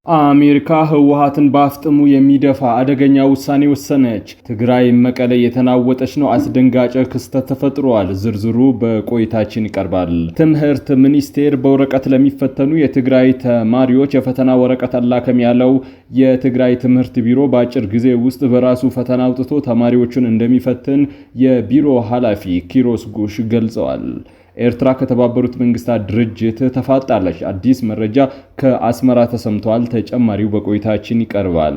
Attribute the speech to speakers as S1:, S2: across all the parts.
S1: አሜሪካ ህወሓትን በአፍጥሙ የሚደፋ አደገኛ ውሳኔ ወሰነች። ትግራይ መቀሌ የተናወጠች ነው። አስደንጋጭ ክስተት ተፈጥሯል። ዝርዝሩ በቆይታችን ይቀርባል። ትምህርት ሚኒስቴር በወረቀት ለሚፈተኑ የትግራይ ተማሪዎች የፈተና ወረቀት አላከም ያለው የትግራይ ትምህርት ቢሮ በአጭር ጊዜ ውስጥ በራሱ ፈተና አውጥቶ ተማሪዎችን እንደሚፈትን የቢሮ ኃላፊ ኪሮስ ጉሽ ገልጸዋል። ኤርትራ ከተባበሩት መንግስታት ድርጅት ተፋጣለች። አዲስ መረጃ ከአስመራ ተሰምቷል። ተጨማሪው በቆይታችን ይቀርባል።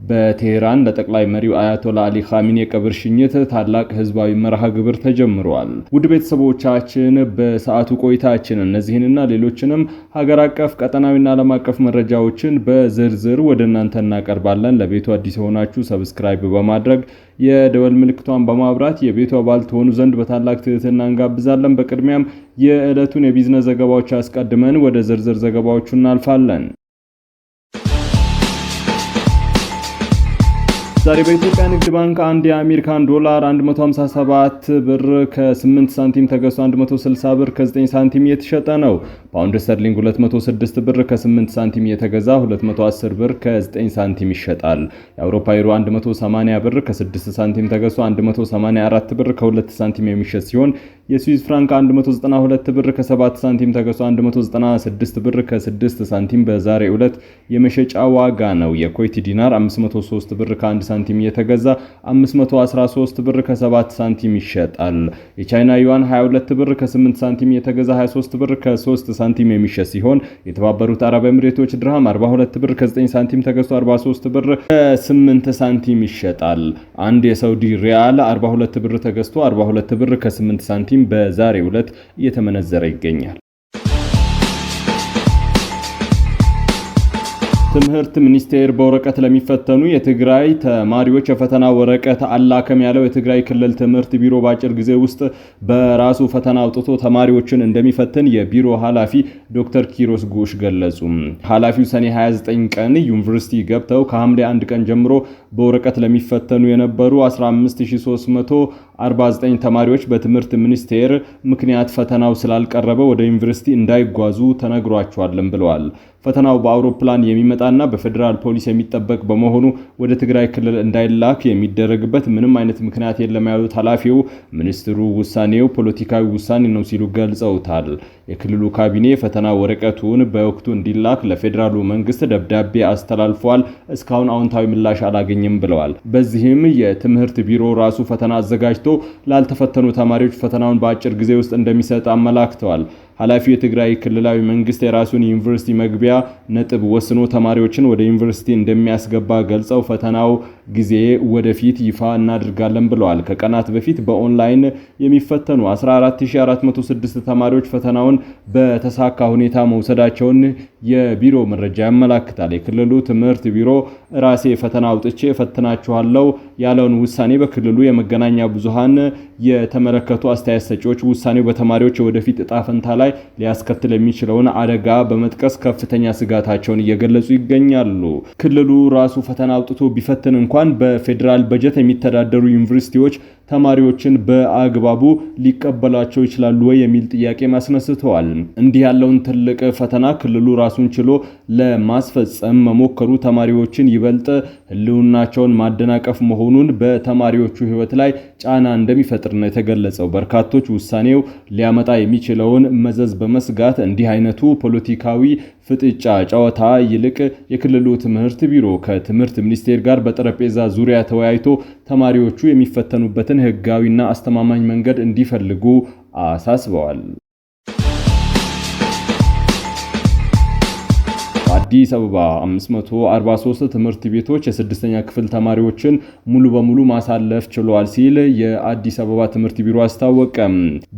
S1: በቴህራን ለጠቅላይ መሪው አያቶላ አሊ ኻሚኒ የቀብር ሽኝት ታላቅ ህዝባዊ መርሃ ግብር ተጀምሯል። ውድ ቤተሰቦቻችን በሰዓቱ ቆይታችን እነዚህንና ሌሎችንም ሀገር አቀፍ ቀጠናዊና ዓለም አቀፍ መረጃዎችን በዝርዝር ወደ እናንተ እናቀርባለን። ለቤቱ አዲስ የሆናችሁ ሰብስክራይብ በማድረግ የደወል ምልክቷን በማብራት የቤቱ አባል ትሆኑ ዘንድ በታላቅ ትህትና እንጋብዛለን። በቅድሚያም የዕለቱን የቢዝነስ ዘገባዎች አስቀድመን ወደ ዝርዝር ዘገባዎቹ እናልፋለን። ዛሬ በኢትዮጵያ ንግድ ባንክ አንድ የአሜሪካን ዶላር 157 ብር ከ8 ሳንቲም ተገዝቶ 160 ብር ከ9 ሳንቲም እየተሸጠ ነው። ፓውንድ ስተርሊንግ 206 ብር ከ8 ሳንቲም እየተገዛ 210 ብር ከ9 ሳንቲም ይሸጣል። የአውሮፓ ዩሮ 180 ብር ከ6 ሳንቲም ተገዝቶ 184 ብር ከ2 ሳንቲም የሚሸጥ ሲሆን የስዊስ ፍራንክ 192 ብር ከ7 ሳንቲም ተገዝቶ 196 ብር ከ6 ሳንቲም በዛሬ ዕለት የመሸጫ ዋጋ ነው። የኩዌት ዲናር 503 ብር ከ1 ሳንቲም የተገዛ 513 ብር ከ7 ሳንቲም ይሸጣል። የቻይና ዩዋን 22 ብር ከ8 ሳንቲም የተገዛ 23 ብር ከ3 ሳንቲም የሚሸጥ ሲሆን የተባበሩት አረብ ኤምሬቶች ድርሃም 42 ብር ከ9 ሳንቲም ተገዝቶ 43 ብር ከ8 ሳንቲም ይሸጣል። አንድ የሳውዲ ሪያል 42 ብር ተገዝቶ 42 ብር ከ8 ሳንቲም በዛሬው ዕለት እየተመነዘረ ይገኛል። ትምህርት ሚኒስቴር በወረቀት ለሚፈተኑ የትግራይ ተማሪዎች የፈተና ወረቀት አላከም ያለው የትግራይ ክልል ትምህርት ቢሮ በአጭር ጊዜ ውስጥ በራሱ ፈተና አውጥቶ ተማሪዎችን እንደሚፈትን የቢሮ ኃላፊ ዶክተር ኪሮስ ጉሽ ገለጹ። ኃላፊው ሰኔ 29 ቀን ዩኒቨርሲቲ ገብተው ከሐምሌ 1 ቀን ጀምሮ በወረቀት ለሚፈተኑ የነበሩ 15349 ተማሪዎች በትምህርት ሚኒስቴር ምክንያት ፈተናው ስላልቀረበ ወደ ዩኒቨርሲቲ እንዳይጓዙ ተነግሯቸዋልም ብለዋል። ፈተናው በአውሮፕላን የሚመጣና በፌደራል ፖሊስ የሚጠበቅ በመሆኑ ወደ ትግራይ ክልል እንዳይላክ የሚደረግበት ምንም አይነት ምክንያት የለም ያሉት ኃላፊው ሚኒስትሩ ውሳኔው ፖለቲካዊ ውሳኔ ነው ሲሉ ገልጸውታል። የክልሉ ካቢኔ ፈተና ወረቀቱን በወቅቱ እንዲላክ ለፌደራሉ መንግስት ደብዳቤ አስተላልፏል። እስካሁን አዎንታዊ ምላሽ አላገኘም ብለዋል። በዚህም የትምህርት ቢሮ ራሱ ፈተና አዘጋጅቶ ላልተፈተኑ ተማሪዎች ፈተናውን በአጭር ጊዜ ውስጥ እንደሚሰጥ አመላክተዋል። ኃላፊው የትግራይ ክልላዊ መንግስት የራሱን ዩኒቨርሲቲ መግቢያ ነጥብ ወስኖ ተማሪዎችን ወደ ዩኒቨርሲቲ እንደሚያስገባ ገልጸው ፈተናው ጊዜ ወደፊት ይፋ እናደርጋለን ብለዋል። ከቀናት በፊት በኦንላይን የሚፈተኑ 14406 ተማሪዎች ፈተናውን በተሳካ ሁኔታ መውሰዳቸውን የቢሮ መረጃ ያመላክታል። የክልሉ ትምህርት ቢሮ ራሴ ፈተና አውጥቼ ፈትናችኋለሁ ያለውን ውሳኔ በክልሉ የመገናኛ ብዙሃን የተመለከቱ አስተያየት ሰጪዎች ውሳኔው በተማሪዎች ወደፊት እጣ ፈንታ ላይ ሊያስከትል የሚችለውን አደጋ በመጥቀስ ከፍተኛ ስጋታቸውን እየገለጹ ይገኛሉ። ክልሉ ራሱ ፈተና አውጥቶ ቢፈትን እንኳን በፌደራል በጀት የሚተዳደሩ ዩኒቨርሲቲዎች ተማሪዎችን በአግባቡ ሊቀበላቸው ይችላሉ ወይ የሚል ጥያቄ ማስነስተዋል። እንዲህ ያለውን ትልቅ ፈተና ክልሉ ራሱን ችሎ ለማስፈጸም መሞከሩ ተማሪዎችን ይበልጥ ህልውናቸውን ማደናቀፍ መሆኑን በተማሪዎቹ ህይወት ላይ ጫና እንደሚፈጥር ነው የተገለጸው። በርካቶች ውሳኔው ሊያመጣ የሚችለውን መዘዝ በመስጋት እንዲህ አይነቱ ፖለቲካዊ ፍጥጫ ጨዋታ ይልቅ የክልሉ ትምህርት ቢሮ ከትምህርት ሚኒስቴር ጋር በጠረጴዛ ዙሪያ ተወያይቶ ተማሪዎቹ የሚፈተኑበትን ህጋዊና አስተማማኝ መንገድ እንዲፈልጉ አሳስበዋል። አዲስ አበባ 543 ትምህርት ቤቶች የስድስተኛ ክፍል ተማሪዎችን ሙሉ በሙሉ ማሳለፍ ችለዋል ሲል የአዲስ አበባ ትምህርት ቢሮ አስታወቀ።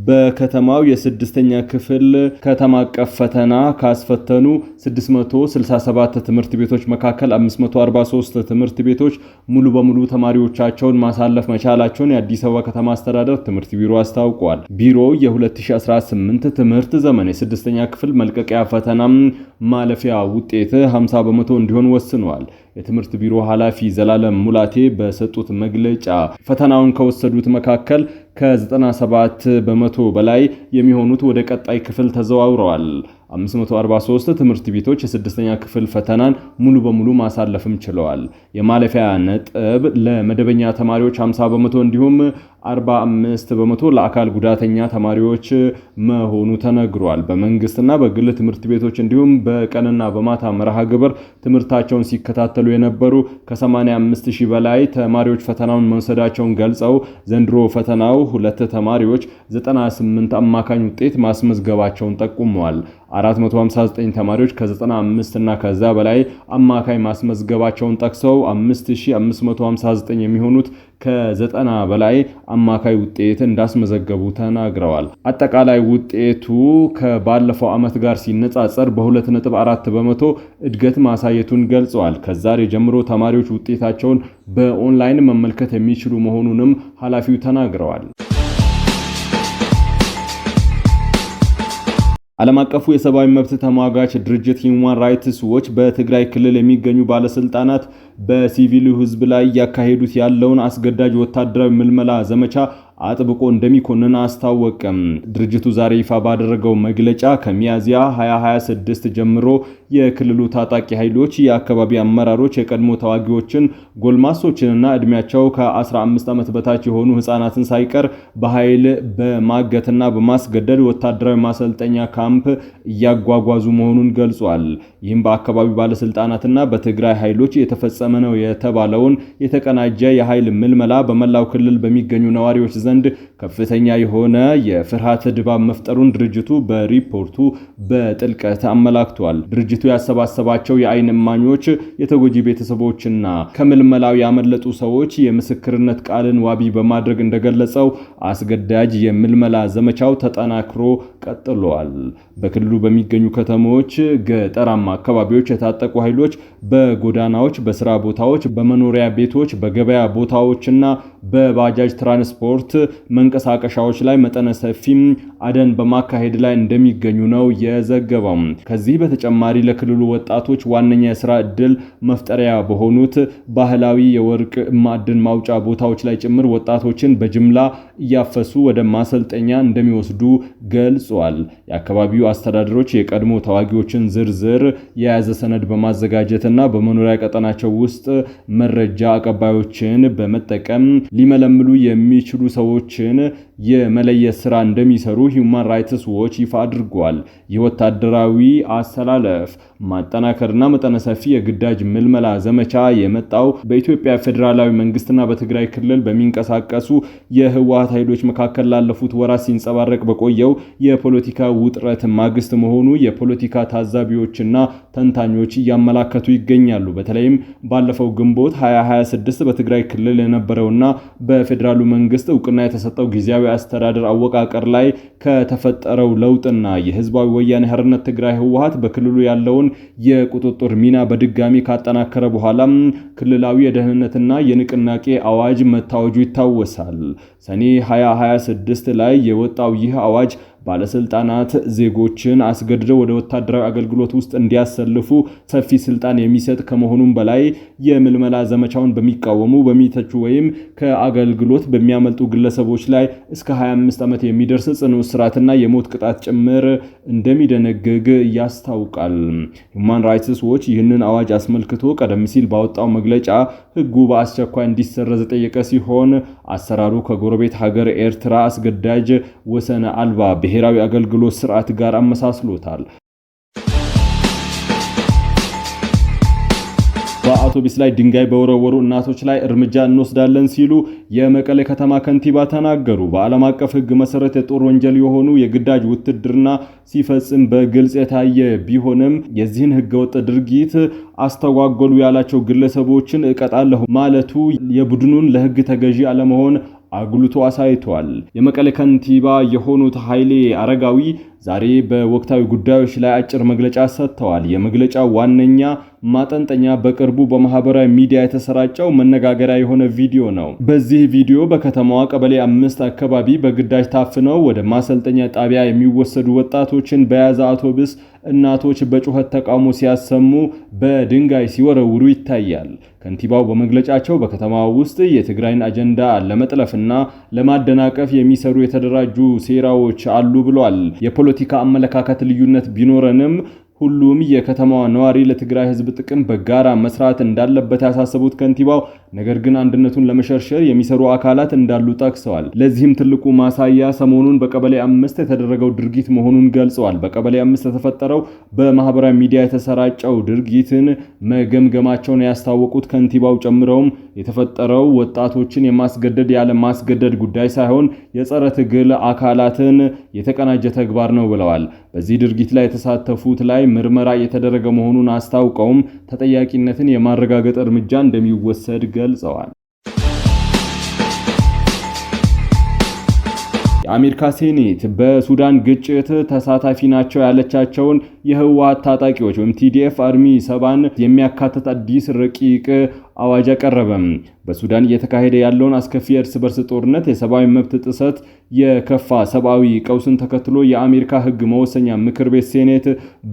S1: በከተማው የስድስተኛ ክፍል ከተማ አቀፍ ፈተና ካስፈተኑ 667 ትምህርት ቤቶች መካከል 543 ትምህርት ቤቶች ሙሉ በሙሉ ተማሪዎቻቸውን ማሳለፍ መቻላቸውን የአዲስ አበባ ከተማ አስተዳደር ትምህርት ቢሮ አስታውቋል። ቢሮው የ2018 ትምህርት ዘመን የስድስተኛ ክፍል መልቀቂያ ፈተና ማለፊያ ውጤት 50 በመቶ እንዲሆን ወስኗል። የትምህርት ቢሮ ኃላፊ ዘላለም ሙላቴ በሰጡት መግለጫ ፈተናውን ከወሰዱት መካከል ከ97 በመቶ በላይ የሚሆኑት ወደ ቀጣይ ክፍል ተዘዋውረዋል። 543 ትምህርት ቤቶች የስድስተኛ ክፍል ፈተናን ሙሉ በሙሉ ማሳለፍም ችለዋል። የማለፊያ ነጥብ ለመደበኛ ተማሪዎች 50 በመቶ እንዲሁም 45 በመቶ ለአካል ጉዳተኛ ተማሪዎች መሆኑ ተነግሯል። በመንግስትና በግል ትምህርት ቤቶች እንዲሁም በቀንና በማታ መርሃ ግብር ትምህርታቸውን ሲከታተሉ የነበሩ ከ85,000 በላይ ተማሪዎች ፈተናውን መውሰዳቸውን ገልጸው ዘንድሮ ፈተናው ሁለት ተማሪዎች 98 አማካኝ ውጤት ማስመዝገባቸውን ጠቁመዋል። 459 ተማሪዎች ከ95 እና ከዛ በላይ አማካኝ ማስመዝገባቸውን ጠቅሰው 5559 የሚሆኑት ከ90 በላይ አማካይ ውጤት እንዳስመዘገቡ ተናግረዋል። አጠቃላይ ውጤቱ ከባለፈው ዓመት ጋር ሲነጻጸር በ2.4 በመቶ እድገት ማሳየቱን ገልጸዋል። ከዛሬ ጀምሮ ተማሪዎች ውጤታቸውን በኦንላይን መመልከት የሚችሉ መሆኑንም ኃላፊው ተናግረዋል። ዓለም አቀፉ የሰብአዊ መብት ተሟጋች ድርጅት ሂዩማን ራይትስ ዎች በትግራይ ክልል የሚገኙ ባለስልጣናት በሲቪሉ ሕዝብ ላይ ያካሄዱት ያለውን አስገዳጅ ወታደራዊ ምልመላ ዘመቻ አጥብቆ እንደሚኮንን አስታወቀም። ድርጅቱ ዛሬ ይፋ ባደረገው መግለጫ ከሚያዚያ 2026 ጀምሮ የክልሉ ታጣቂ ኃይሎች የአካባቢ አመራሮች የቀድሞ ተዋጊዎችን፣ ጎልማሶችንና እድሜያቸው ከ15 ዓመት በታች የሆኑ ህፃናትን ሳይቀር በኃይል በማገትና በማስገደድ ወታደራዊ ማሰልጠኛ ካምፕ እያጓጓዙ መሆኑን ገልጿል። ይህም በአካባቢው ባለስልጣናትና በትግራይ ኃይሎች የተፈጸመ ነው የተባለውን የተቀናጀ የኃይል ምልመላ በመላው ክልል በሚገኙ ነዋሪዎች ዘንድ ከፍተኛ የሆነ የፍርሃት ድባብ መፍጠሩን ድርጅቱ በሪፖርቱ በጥልቀት አመላክቷል። ድርጅቱ ያሰባሰባቸው የአይን እማኞች፣ የተጎጂ ቤተሰቦችና ከምልመላው ያመለጡ ሰዎች የምስክርነት ቃልን ዋቢ በማድረግ እንደገለጸው አስገዳጅ የምልመላ ዘመቻው ተጠናክሮ ቀጥሏል። በክልሉ በሚገኙ ከተሞች፣ ገጠራማ አካባቢዎች የታጠቁ ኃይሎች በጎዳናዎች፣ በስራ ቦታዎች፣ በመኖሪያ ቤቶች፣ በገበያ ቦታዎችና በባጃጅ ትራንስፖርት መንቀሳቀሻዎች ላይ መጠነ ሰፊም አደን በማካሄድ ላይ እንደሚገኙ ነው የዘገበው። ከዚህ በተጨማሪ ለክልሉ ወጣቶች ዋነኛ የስራ ዕድል መፍጠሪያ በሆኑት ባህላዊ የወርቅ ማዕድን ማውጫ ቦታዎች ላይ ጭምር ወጣቶችን በጅምላ እያፈሱ ወደ ማሰልጠኛ እንደሚወስዱ ገልጿል። የአካባቢው አስተዳደሮች የቀድሞ ተዋጊዎችን ዝርዝር የያዘ ሰነድ በማዘጋጀትና በመኖሪያ ቀጠናቸው ውስጥ መረጃ አቀባዮችን በመጠቀም ሊመለምሉ የሚችሉ ሰዎችን የመለየት ስራ እንደሚሰሩ ሂዩማን ራይትስ ዎች ይፋ አድርጓል። የወታደራዊ አሰላለፍ ማጠናከርና መጠነ ሰፊ የግዳጅ ምልመላ ዘመቻ የመጣው በኢትዮጵያ ፌዴራላዊ መንግስትና በትግራይ ክልል በሚንቀሳቀሱ የህወሓት ኃይሎች መካከል ላለፉት ወራት ሲንጸባረቅ በቆየው የፖለቲካ ውጥረት ማግስት መሆኑ የፖለቲካ ታዛቢዎችና ተንታኞች እያመላከቱ ይገኛሉ። በተለይም ባለፈው ግንቦት 2026 በትግራይ ክልል የነበረውና በፌዴራሉ መንግስት እውቅና የተሰጠው ጊዜያዊ አስተዳደር አወቃቀር ላይ ከተፈጠረው ለውጥና የህዝባዊ ወያኔ ሓርነት ትግራይ ህወሓት በክልሉ ያለውን የቁጥጥር ሚና በድጋሚ ካጠናከረ በኋላ ክልላዊ የደህንነትና የንቅናቄ አዋጅ መታወጁ ይታወሳል። ሰኔ 2026 ላይ የወጣው ይህ አዋጅ ባለስልጣናት ዜጎችን አስገድደው ወደ ወታደራዊ አገልግሎት ውስጥ እንዲያሰልፉ ሰፊ ስልጣን የሚሰጥ ከመሆኑም በላይ የምልመላ ዘመቻውን በሚቃወሙ፣ በሚተቹ ወይም ከአገልግሎት በሚያመልጡ ግለሰቦች ላይ እስከ 25 ዓመት የሚደርስ ጽኑ እስራትና የሞት ቅጣት ጭምር እንደሚደነግግ ያስታውቃል። ሂዩማን ራይትስ ዎች ይህንን አዋጅ አስመልክቶ ቀደም ሲል ባወጣው መግለጫ ህጉ በአስቸኳይ እንዲሰረዝ ጠየቀ ሲሆን አሰራሩ ከጎረቤት ሀገር ኤርትራ አስገዳጅ ወሰን አልባ ብሔራዊ አገልግሎት ስርዓት ጋር አመሳስሎታል። በአውቶቡስ ላይ ድንጋይ በወረወሩ እናቶች ላይ እርምጃ እንወስዳለን ሲሉ የመቀሌ ከተማ ከንቲባ ተናገሩ። በዓለም አቀፍ ህግ መሰረት የጦር ወንጀል የሆኑ የግዳጅ ውትድርና ሲፈጽም በግልጽ የታየ ቢሆንም የዚህን ህገወጥ ድርጊት አስተጓጎሉ ያላቸው ግለሰቦችን እቀጣለሁ ማለቱ የቡድኑን ለህግ ተገዢ አለመሆን አጉልቶ አሳይቷል። የመቀሌ ከንቲባ የሆኑት ኃይሌ አረጋዊ ዛሬ በወቅታዊ ጉዳዮች ላይ አጭር መግለጫ ሰጥተዋል። የመግለጫው ዋነኛ ማጠንጠኛ በቅርቡ በማህበራዊ ሚዲያ የተሰራጨው መነጋገሪያ የሆነ ቪዲዮ ነው። በዚህ ቪዲዮ በከተማዋ ቀበሌ 5 አካባቢ በግዳጅ ታፍነው ወደ ማሰልጠኛ ጣቢያ የሚወሰዱ ወጣቶችን በያዘ አውቶቡስ እናቶች በጩኸት ተቃውሞ ሲያሰሙ በድንጋይ ሲወረውሩ ይታያል። ከንቲባው በመግለጫቸው በከተማዋ ውስጥ የትግራይን አጀንዳ ለመጥለፍና ለማደናቀፍ የሚሰሩ የተደራጁ ሴራዎች አሉ ብሏል። የፖለቲካ አመለካከት ልዩነት ቢኖረንም ሁሉም የከተማዋ ነዋሪ ለትግራይ ህዝብ ጥቅም በጋራ መስራት እንዳለበት ያሳሰቡት ከንቲባው ነገር ግን አንድነቱን ለመሸርሸር የሚሰሩ አካላት እንዳሉ ጠቅሰዋል። ለዚህም ትልቁ ማሳያ ሰሞኑን በቀበሌ 5 የተደረገው ድርጊት መሆኑን ገልጸዋል። በቀበሌ 5 የተፈጠረው በማህበራዊ ሚዲያ የተሰራጨው ድርጊትን መገምገማቸውን ያስታወቁት ከንቲባው ጨምረውም የተፈጠረው ወጣቶችን የማስገደድ ያለ ማስገደድ ጉዳይ ሳይሆን የጸረ ትግል አካላትን የተቀናጀ ተግባር ነው ብለዋል። በዚህ ድርጊት ላይ የተሳተፉት ላይ ምርመራ የተደረገ መሆኑን አስታውቀውም ተጠያቂነትን የማረጋገጥ እርምጃ እንደሚወሰድ ገልጸዋል። የአሜሪካ ሴኔት በሱዳን ግጭት ተሳታፊ ናቸው ያለቻቸውን የህወሓት ታጣቂዎች ወይም ቲዲኤፍ አርሚ 7 የሚያካትት አዲስ ረቂቅ አዋጅ አቀረበ። በሱዳን እየተካሄደ ያለውን አስከፊ እርስ በርስ ጦርነት፣ የሰብአዊ መብት ጥሰት፣ የከፋ ሰብአዊ ቀውስን ተከትሎ የአሜሪካ ህግ መወሰኛ ምክር ቤት ሴኔት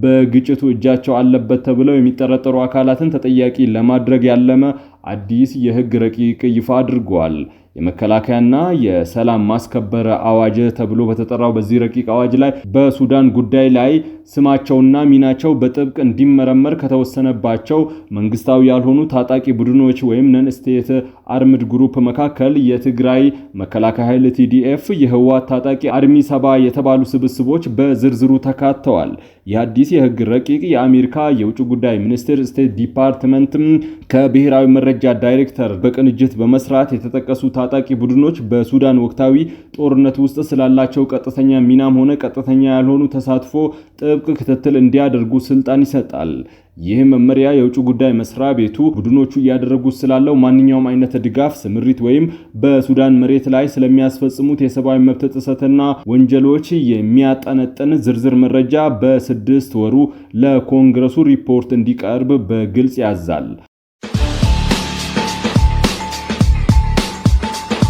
S1: በግጭቱ እጃቸው አለበት ተብለው የሚጠረጠሩ አካላትን ተጠያቂ ለማድረግ ያለመ አዲስ የህግ ረቂቅ ይፋ አድርጓል። የመከላከያና የሰላም ማስከበር አዋጅ ተብሎ በተጠራው በዚህ ረቂቅ አዋጅ ላይ በሱዳን ጉዳይ ላይ ስማቸውና ሚናቸው በጥብቅ እንዲመረመር ከተወሰነባቸው መንግስታዊ ያልሆኑ ታጣቂ ቡድኖች ወይም ነን ስቴት አርምድ ግሩፕ መካከል የትግራይ መከላከያ ኃይል ቲዲኤፍ፣ የህወሓት ታጣቂ አርሚ 7 የተባሉ ስብስቦች በዝርዝሩ ተካተዋል። የአዲስ የህግ ረቂቅ የአሜሪካ የውጭ ጉዳይ ሚኒስቴር ስቴት ዲፓርትመንት ከብሔራዊ መረጃ ዳይሬክተር በቅንጅት በመስራት የተጠቀሱ ታጣቂ ቡድኖች በሱዳን ወቅታዊ ጦርነት ውስጥ ስላላቸው ቀጥተኛ ሚናም ሆነ ቀጥተኛ ያልሆኑ ተሳትፎ ጥብቅ ክትትል እንዲያደርጉ ስልጣን ይሰጣል። ይህ መመሪያ የውጭ ጉዳይ መስሪያ ቤቱ ቡድኖቹ እያደረጉት ስላለው ማንኛውም አይነት ድጋፍ፣ ስምሪት ወይም በሱዳን መሬት ላይ ስለሚያስፈጽሙት የሰብአዊ መብት ጥሰትና ወንጀሎች የሚያጠነጥን ዝርዝር መረጃ በ6 ወሩ ለኮንግረሱ ሪፖርት እንዲቀርብ በግልጽ ያዛል።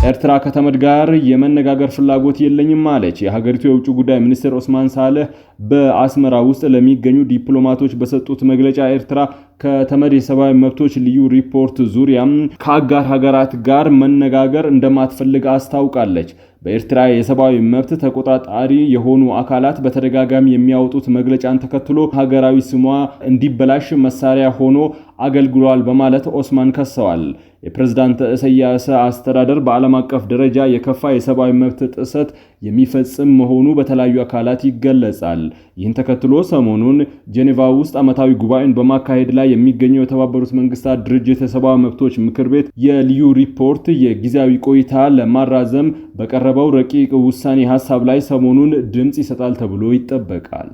S1: ኤርትራ ከተመድ ጋር የመነጋገር ፍላጎት የለኝም አለች። የሀገሪቱ የውጭ ጉዳይ ሚኒስትር ኦስማን ሳልህ በአስመራ ውስጥ ለሚገኙ ዲፕሎማቶች በሰጡት መግለጫ ኤርትራ ከተመድ የሰብአዊ መብቶች ልዩ ሪፖርት ዙሪያም ከአጋር ሀገራት ጋር መነጋገር እንደማትፈልግ አስታውቃለች። በኤርትራ የሰብአዊ መብት ተቆጣጣሪ የሆኑ አካላት በተደጋጋሚ የሚያወጡት መግለጫን ተከትሎ ሀገራዊ ስሟ እንዲበላሽ መሳሪያ ሆኖ አገልግሏል በማለት ኦስማን ከሰዋል። የፕሬዝዳንት ኢሳያስ አስተዳደር በዓለም አቀፍ ደረጃ የከፋ የሰብአዊ መብት ጥሰት የሚፈጽም መሆኑ በተለያዩ አካላት ይገለጻል። ይህን ተከትሎ ሰሞኑን ጄኔቫ ውስጥ ዓመታዊ ጉባኤን በማካሄድ ላይ የሚገኘው የተባበሩት መንግስታት ድርጅት የሰብአዊ መብቶች ምክር ቤት የልዩ ሪፖርት የጊዜያዊ ቆይታ ለማራዘም በቀረበው ረቂቅ ውሳኔ ሐሳብ ላይ ሰሞኑን ድምጽ ይሰጣል ተብሎ ይጠበቃል።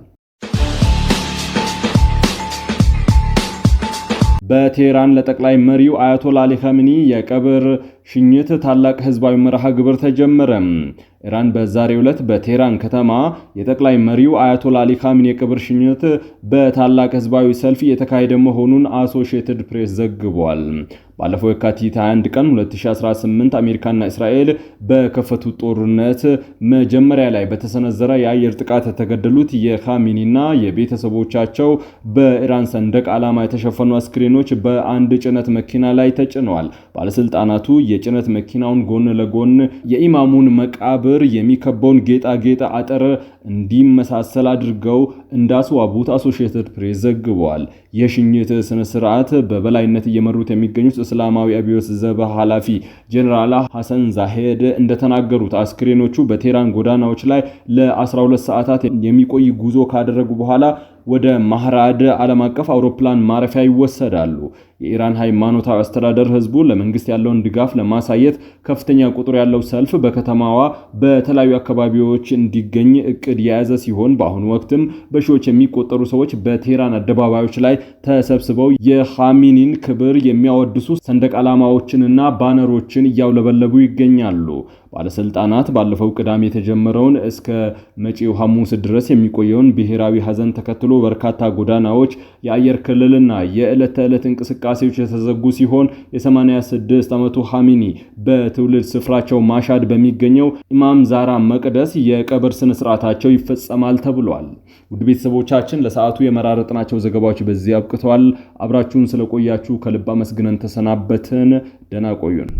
S1: በቴህራን ለጠቅላይ መሪው አያቶላ አሊ ኻሜኒ የቀብር ሽኝት ታላቅ ህዝባዊ መርሃ ግብር ተጀመረ። ኢራን በዛሬው ዕለት በቴህራን ከተማ የጠቅላይ መሪው አያቶላ አሊ ኻሜኒ የቀብር ሽኝት በታላቅ ህዝባዊ ሰልፍ የተካሄደ መሆኑን አሶሺየትድ ፕሬስ ዘግቧል። ባለፈው የካቲት 21 ቀን 2018 አሜሪካና እስራኤል በከፈቱት ጦርነት መጀመሪያ ላይ በተሰነዘረ የአየር ጥቃት የተገደሉት የኻሜኒና የቤተሰቦቻቸው በኢራን ሰንደቅ ዓላማ የተሸፈኑ አስክሬኖች በአንድ ጭነት መኪና ላይ ተጭነዋል። ባለስልጣናቱ የጭነት መኪናውን ጎን ለጎን የኢማሙን መቃብር የሚከበውን ጌጣጌጥ አጥር እንዲመሳሰል አድርገው እንዳስዋቡት አሶሺየትድ ፕሬስ ዘግቧል። የሽኝት ስነ ስርዓት በበላይነት እየመሩት የሚገኙት እስላማዊ አብዮት ዘብ ኃላፊ ጀነራል ሐሰን ዛሄድ እንደተናገሩት አስክሬኖቹ በቴህራን ጎዳናዎች ላይ ለ12 ሰዓታት የሚቆይ ጉዞ ካደረጉ በኋላ ወደ ማህራድ ዓለም አቀፍ አውሮፕላን ማረፊያ ይወሰዳሉ። የኢራን ሃይማኖታዊ አስተዳደር ህዝቡ ለመንግስት ያለውን ድጋፍ ለማሳየት ከፍተኛ ቁጥር ያለው ሰልፍ በከተማዋ በተለያዩ አካባቢዎች እንዲገኝ እቅድ የያዘ ሲሆን በአሁኑ ወቅትም በሺዎች የሚቆጠሩ ሰዎች በቴህራን አደባባዮች ላይ ተሰብስበው የኻሜኒን ክብር የሚያወድሱ ሰንደቅ ዓላማዎችንና ባነሮችን እያውለበለቡ ይገኛሉ። ባለስልጣናት ባለፈው ቅዳሜ የተጀመረውን እስከ መጪው ሐሙስ ድረስ የሚቆየውን ብሔራዊ ሐዘን ተከትሎ በርካታ ጎዳናዎች፣ የአየር ክልልና የዕለት ተዕለት እንቅስቃሴዎች የተዘጉ ሲሆን የ86 ዓመቱ ኻሜኒ በትውልድ ስፍራቸው ማሻድ በሚገኘው ኢማም ዛራ መቅደስ የቀብር ስነ ስርዓታቸው ይፈጸማል ተብሏል። ውድ ቤተሰቦቻችን ለሰዓቱ የመራረጥናቸው ዘገባዎች በዚህ አብቅተዋል። አብራችሁን ስለቆያችሁ ከልብ አመስግነን ተሰናበትን። ደህና ቆዩን።